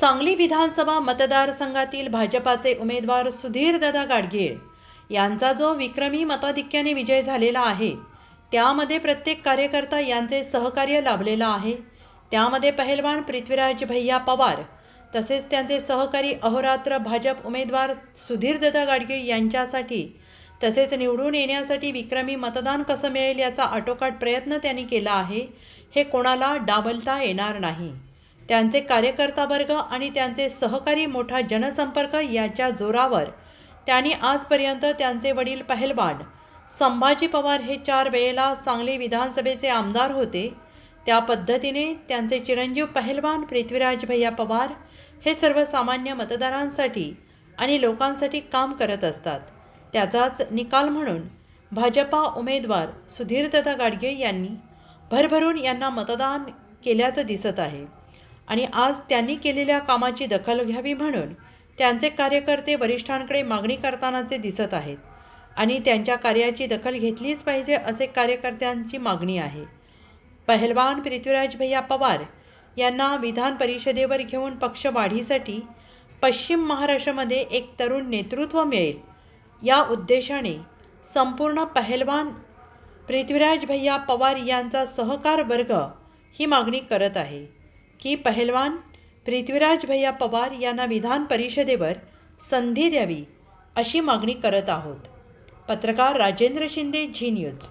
सांगली विधानसभा मतदारसंघातील भाजपाचे उमेदवार सुधीरदादा गाडगीळ यांचा जो विक्रमी मताधिक्याने विजय झालेला आहे, त्यामध्ये प्रत्येक कार्यकर्ता यांचे सहकार्य लाभलेलं आहे। त्यामध्ये पहिलवान पृथ्वीराज भैया पवार तसेच त्यांचे सहकारी अहोरात्र भाजप उमेदवार सुधीरदादा गाडगीळ यांच्यासाठी तसेच निवडून येण्यासाठी विक्रमी मतदान कसं मिळेल याचा आटोकाट प्रयत्न त्यांनी केला आहे। हे कोणाला डावलता येणार नाही। त्यांचे कार्यकर्ता वर्ग आणि त्यांचे सहकारी मोठा जनसंपर्क याच्या जोरावर त्यांनी आजपर्यंत त्यांचे वडील पहिलवान संभाजी पवार हे 4 वेळेला सांगली विधानसभेचे आमदार होते, त्या पद्धतीने त्यांचे चिरंजीव पहिलवान पृथ्वीराज भैया पवार हे सर्वसामान्य मतदारांसाठी आणि लोकांसाठी काम करत असतात। त्याचाच निकाल म्हणून भाजपा उमेदवार सुधीरदादा गाडगीळ यांनी भरभरून यांना मतदान केल्याचं दिसत आहे आणि आज त्यांनी केलेल्या कामाची दखल घ्यावी म्हणून त्यांचे कार्यकर्ते वरिष्ठांकडे मागणी करतानाचे दिसत आहेत आणि त्यांच्या कार्याची दखल घेतलीच पाहिजे असे कार्यकर्त्यांची मागणी आहे। पहिलवान पृथ्वीराज भैया पवार यांना विधान परिषदेवर घेऊन पक्ष वाढीसाठी पश्चिम महाराष्ट्रामध्ये एक तरुण नेतृत्व मिळेल या उद्देशाने संपूर्ण पहिलवान पृथ्वीराज भैया पवार यांचा सहकार वर्ग ही मागणी करत आहे की पहिलवान पृथ्वीराज भैया पवार यांना विधान परिषदेवर संधी द्यावी अशी मागणी करत आहोत। पत्रकार राजेंद्र शिंदे, झी न्यूज।